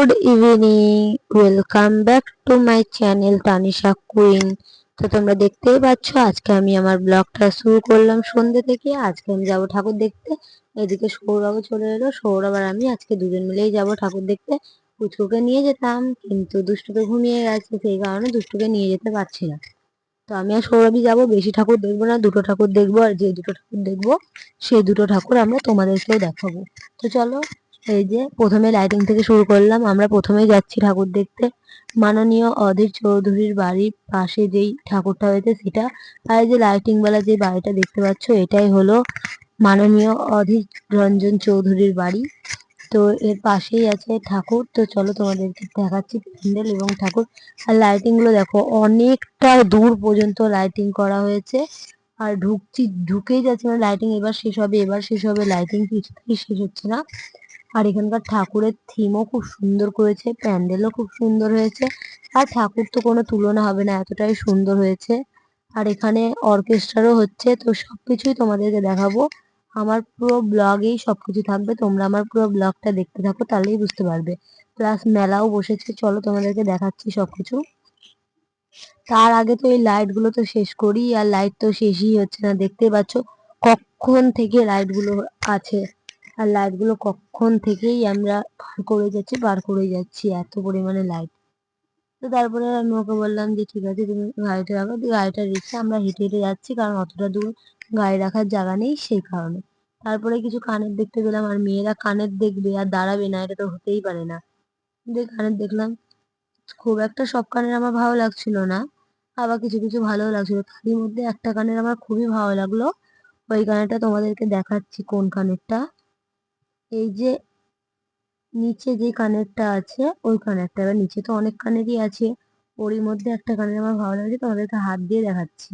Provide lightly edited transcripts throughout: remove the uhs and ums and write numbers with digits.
Good evening, welcome back to my channel Tanisha queen. তো তোমরা দেখতেই পাচ্ছ আজকে আমি আমার ব্লগটা শুরু করলাম সন্ধ্যে থেকে। আজকে আমি যাব ঠাকুর দেখতে। এদিকে সৌরভও চলে এলো। সৌরভ আর আমি আজকে দুজন মিলেই যাব ঠাকুর দেখতে। পুচকুকে নিয়ে যেতাম কিন্তু দুষ্টুকে ঘুমিয়ে গেছে, সেই কারণে দুষ্টুকে নিয়ে যেতে পারছি না। তো আমি আর সৌরভই যাবো, বেশি ঠাকুর দেখবো না, দুটো ঠাকুর দেখবো। আর যে দুটো ঠাকুর দেখবো সেই দুটো ঠাকুর আমরা তোমাদেরকেও দেখাবো। তো চলো, এই যে প্রথমে লাইটিং থেকে শুরু করলাম। আমরা প্রথমেই যাচ্ছি ঠাকুর দেখতে মাননীয় অধীর চৌধুরীর বাড়ির পাশে যেই ঠাকুরটা হয়েছে সেটা। আর এই যে লাইটিং ওয়ালা যে বাড়িটা দেখতে পাচ্ছ এটাই হলো মাননীয় অধীর রঞ্জন চৌধুরীর বাড়ি। তো এর পাশেই আছে ঠাকুর। তো চলো তোমাদেরকে দেখাচ্ছি প্যান্ডেল এবং ঠাকুর। আর লাইটিং গুলো দেখো, অনেকটা দূর পর্যন্ত লাইটিং করা হয়েছে। আর ঢুকেই যাচ্ছে, মানে লাইটিং এবার শেষ হবে, এবার শেষ হবে, লাইটিং কিছুতেই শেষ হচ্ছে না। আর এখানকার ঠাকুরের থিমও খুব সুন্দর করেছে, প্যান্ডেলও খুব সুন্দর হয়েছে। আর ঠাকুর তো কোনো তুলনা হবে না, এতটাই সুন্দর হয়েছে। আর এখানে অর্কেস্ট্রারও হচ্ছে। তো সবকিছুই তোমাদেরকে দেখাবো। আমার পুরো ব্লগেই সবকিছু থাকবে, তোমরা আমার পুরো ব্লগটা দেখতে থাকো, তাহলেই বুঝতে পারবে। প্লাস মেলাও বসেছে, চলো তোমাদেরকে দেখাচ্ছি সবকিছু। তার আগে তো এই লাইট গুলো তো শেষ করি, আর লাইট তো শেষই হচ্ছে না, দেখতেই পাচ্ছ কখন থেকে লাইট গুলো আছে। আর লাইট গুলো কখন থেকেই আমরা পার করে যাচ্ছি, এত পরিমাণে লাইট। তো তারপরে আমি ওকে বললাম যে ঠিক আছে তুমি গাড়িটা রাখো, দিয়ে গাড়িটা রেখে আমরা হেঁটে হেঁটে যাচ্ছি, কারণ অতটা দূর গাড়ি রাখার জায়গা নেই সেই কারণে। তারপরে কিছু কানের দেখতে পেলাম, আর মেয়েরা কানের দেখবে আর দাঁড়াবে না, এটা তো হতেই পারে না। দিয়ে কানের দেখলাম, খুব একটা সব কানের আমার ভালো লাগছিল না, আবার কিছু কিছু ভালো লাগছিল। তারই মধ্যে একটা কানের আমার খুবই ভালো লাগলো। ওই কানেরটা তোমাদেরকে দেখাচ্ছি কোন কানেরটা। এই যে নিচে যে কানেরটা আছে ওই কানেরটা, এবার নিচে তো অনেক কানেরই আছে, ওরই মধ্যে একটা কানের আমার ভালো লাগছে, তোমাদেরকে হাত দিয়ে দেখাচ্ছি।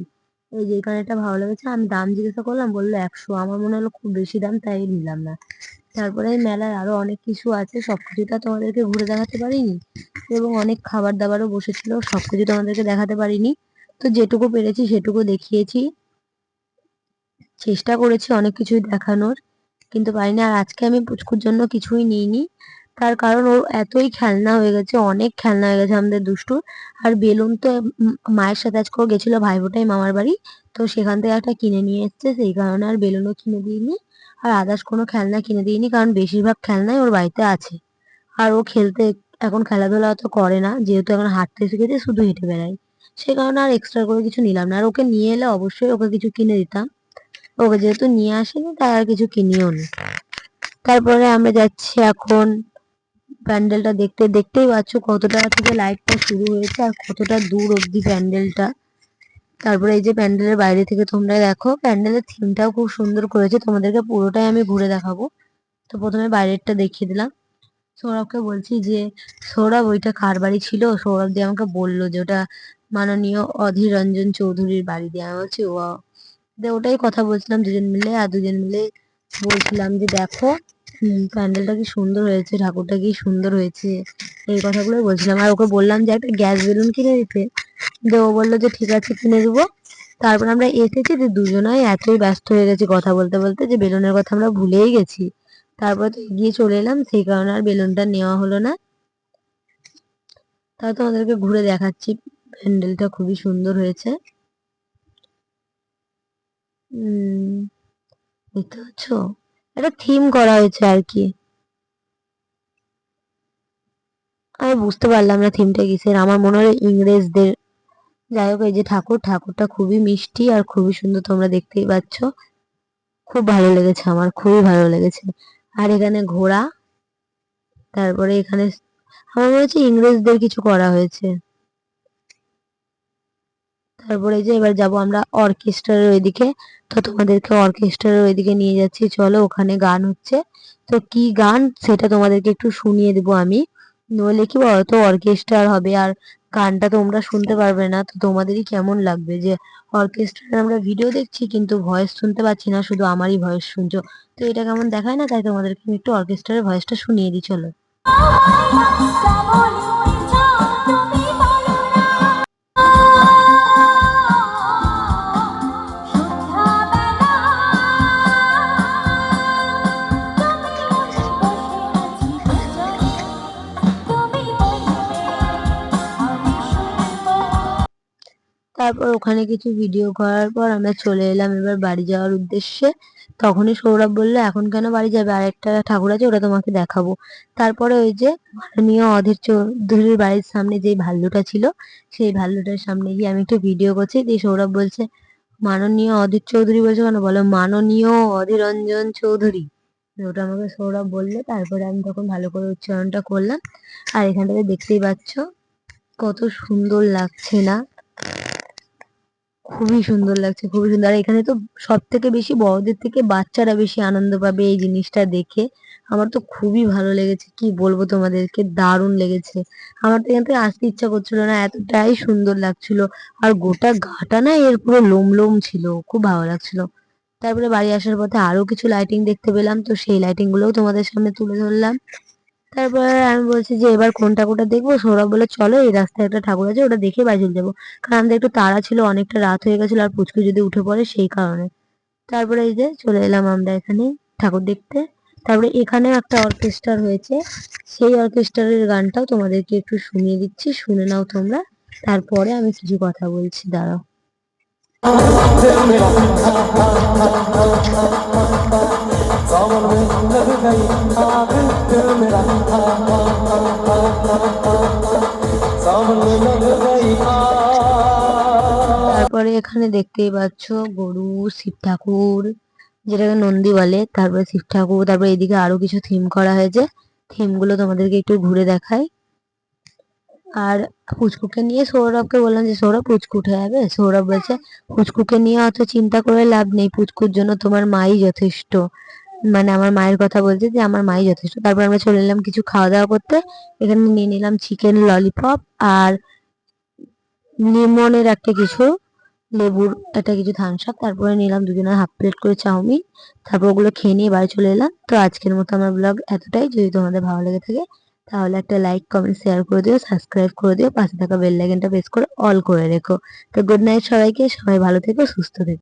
এই যে এই কানেরটা ভালো লেগেছে, আমি দাম জিজ্ঞাসা করলাম, বললো 100। আমার মনে হলো খুব বেশি দাম, তাই নিলাম না। তারপরে এই মেলায় আরো অনেক কিছু আছে, সবকিছুটা তোমাদেরকে ঘুরে দেখাতে পারিনি। এবং অনেক খাবার দাবারও বসেছিল, সবকিছু তোমাদেরকে দেখাতে পারিনি। তো যেটুকু পেরেছি সেটুকু দেখিয়েছি, চেষ্টা করেছি অনেক কিছুই দেখানোর, কিন্তু পারিনি। আর আজকে আমি পুচকুর জন্য কিছুই নিইনি, তার কারণ ওর এতই খেলনা হয়ে গেছে, অনেক খেলনা হয়ে গেছে আমাদের দুষ্টুর। আর বেলুন তো মায়ের সাথে আজকে ও গেছিল ভাইফোঁটায় মামার বাড়ি, তো সেখান থেকে একটা কিনে নিয়ে এসছে, সেই কারণে আর বেলুনও কিনে দিইনি। আর আদার্স কোনো খেলনা কিনে দিইনি, কারণ বেশিরভাগ খেলনাই ওর বাড়িতে আছে। আর ও খেলতে এখন খেলাধুলা অত করে না, যেহেতু এখন হাঁটতে শিখেছে, শুধু হেঁটে বেড়ায়। সে কারণে আর এক্সট্রা করে কিছু নিলাম না। আর ওকে নিয়ে এলে অবশ্যই ওকে কিছু কিনে দিতাম, ওকে যেহেতু নিয়ে আসেনি তাই আর কিছু কিনিও নি। তারপরে আমরা যাচ্ছি এখন প্যান্ডেলটা দেখতে। দেখতেই পাচ্ছ কতটা থেকে লাইটটা শুরু হয়েছে আর কতটা দূর অব্দি প্যান্ডেলটা। তারপরে এই যে প্যান্ডেলের বাইরে থেকে তোমরা দেখো, প্যান্ডেলের থিমটাও খুব সুন্দর করেছে, তোমাদেরকে পুরোটাই আমি ঘুরে দেখাবো। তো প্রথমে বাইরেরটা দেখিয়ে দিলাম। সৌরভকে বলছি যে সৌরভ ওইটা কার বাড়ি ছিল। সৌরভ দিয়ে আমাকে বললো যে ওটা মাননীয় অধীর রঞ্জন চৌধুরীর বাড়ি। দিয়ে আমি বলছি ও, দিয়ে ওটাই কথা বলছিলাম দুজন মিলে। আর দুজন মিলে বলছিলাম যে দেখো প্যান্ডেলটা কি সুন্দর হয়েছে, ঠাকুরটা কি সুন্দর হয়েছে, এই কথাগুলোই বলছিলাম। আর ওকে বললাম যে একটা গ্যাস বেলুন কিনে দিতে, দিয়ে ও বললো যে ঠিক আছে কিনে দেবো। তারপর আমরা এসেছি, যে দুজনাই এতই ব্যস্ত হয়ে গেছি কথা বলতে বলতে যে বেলুনের কথা আমরা ভুলেই গেছি। তারপর তো এগিয়ে চলে এলাম, সেই কারণে আর বেলুনটা নেওয়া হলো না। তাও তোমাদেরকে ঘুরে দেখাচ্ছি, প্যান্ডেলটা খুবই সুন্দর হয়েছে। দেখতে পাচ্ছ, একটা থিম করা হয়েছে আর কি। আমি বুঝতে পারলাম না থিমটা কিসের, আমার মনে হয় ইংরেজদের। যাই হোক, এই যে ঠাকুরটা খুবই মিষ্টি আর খুবই সুন্দর, তোমরা দেখতেই পাচ্ছ। খুব ভালো লেগেছে, আমার খুবই ভালো লেগেছে। আর এখানে ঘোড়া, তারপরে এখানে আমার মনে হচ্ছে ইংরেজদের কিছু করা হয়েছে। তারপরে এই যে এবার যাব আমরা অর্কেস্ট্রার ওইদিকে। তো তোমাদেরকে অর্কেস্ট্রার ওইদিকে নিয়ে যাচ্ছি, চলো। ওখানে গান হচ্ছে, তো কি গান সেটা তোমাদেরকে একটু শুনিয়ে দেবো আমি। নইলে কি বলতো, অর্কেস্ট্রার হবে আর গানটা তোমরা শুনতে পারবে না, তো তোমাদেরই কেমন লাগবে যে অর্কেস্ট্রার আমরা ভিডিও দেখছি কিন্তু ভয়েস শুনতে পাচ্ছি না, শুধু আমারই ভয়েস শুনছো। তো এটা কেমন দেখায় না, তাই তোমাদেরকে আমি একটু অর্কেস্ট্রারের ভয়েসটা শুনিয়ে দিই, চলো। তারপর ওখানে কিছু ভিডিও করার পর আমরা চলে এলাম এবার বাড়ি যাওয়ার উদ্দেশ্যে। তখনই সৌরভ বললো এখন কেন বাড়ি যাবে, আরেকটা ঠাকুর আছে ওটা তোমাকে দেখাবো। তারপরে ওই যে মাননীয় অধীর চৌধুরীর বাড়ির সামনে যে ভাল্লুকটা ছিল, সেই ভাল্লুকটার সামনে গিয়ে আমি একটু ভিডিও করছি। দিয়ে সৌরভ বলছে মাননীয় অধীর চৌধুরী বলছে কেন, বলো মাননীয় অধীররঞ্জন চৌধুরী। ওটা আমাকে সৌরভ বললো, তারপরে আমি তখন ভালো করে উচ্চারণটা করলাম। আর এখানটাতে দেখতেই পাচ্ছ কত সুন্দর লাগছে না, খুবই সুন্দর লাগছে, খুবই সুন্দর। আর এখানে তো সব থেকে বেশি বড়দের থেকে বাচ্চারা বেশি আনন্দ পাবে এই জিনিসটা দেখে। আমার তো খুবই ভালো লেগেছে, কি বলবো তোমাদেরকে, দারুণ লেগেছে। আমার তো এখান থেকে আসতে ইচ্ছা করছিল না, এতটাই সুন্দর লাগছিল। আর গোটা গাটা না এর পুরো লোম লোম ছিল, খুব ভালো লাগছিল। তারপরে বাড়ি আসার পথে আরো কিছু লাইটিং দেখতে পেলাম, তো সেই লাইটিং গুলোও তোমাদের সামনে তুলে ধরলাম। তারপরে আমি বলছি যে এবার কোন ঠাকুরটা দেখবো, সৌরভ বলে চলো এই রাস্তায় একটা ঠাকুর আছে ওটা দেখে বাড়ি চলে যাবো। কারণ আমাদের একটু তাড়া ছিল, অনেকটা রাত হয়ে গেছিল আর পুচকু যদি উঠে পড়ে সেই কারণে। তারপরে এই যে চলে এলাম আমরা এখানে ঠাকুর দেখতে। তারপরে এখানেও একটা অর্কেস্ট্রা হয়েছে, সেই অর্কেস্ট্রারের গানটাও তোমাদেরকে একটু শুনিয়ে দিচ্ছি, শুনে নাও তোমরা। তারপরে আমি কিছু কথা বলছি, দাঁড়াও। তারপরে এখানে দেখতেই পাচ্ছ গরু, শিব ঠাকুর যেটাকে নন্দী বলে, তারপরে শিব ঠাকুর, তারপরে এদিকে আরো কিছু থিম করা হয়েছে। থিম গুলো তোমাদেরকে একটু ঘুরে দেখাই। আর পুচকুকে নিয়ে সৌরভকে বললাম যে সৌরভ পুচকু উঠে যাবে, সৌরভ বলছে পুচকুকে নিয়ে অত চিন্তা করে লাভ নেই, পুচকুর জন্য তোমার মাই যথেষ্ট। মানে আমার মায়ের কথা বলছে যে আমার মাই যথেষ্ট। তারপর আমরা চলে এলাম কিছু খাওয়া দাওয়া করতে। এখানে নিয়ে নিলাম চিকেন ললিপপ আর লিমনের একটা কিছু, লেবুর একটা কিছু থামস আপ। তারপরে নিলাম দুজনের হাফ প্লেট করে চাউমিন। তারপর ওগুলো খেয়ে নিয়ে বাড়ি চলে এলাম। তো আজকের মতো আমার ব্লগ এতটাই। যদি তোমাদের ভালো লেগে থাকে তাহলে একটা লাইক কমেন্ট শেয়ার করে দিও, সাবস্ক্রাইব করে দিও, পাশে থাকা বেল আইকনটা প্রেস করে অল করে রেখো। তো গুড নাইট সবাইকে, সবাই ভালো থেকো, সুস্থ থেকো।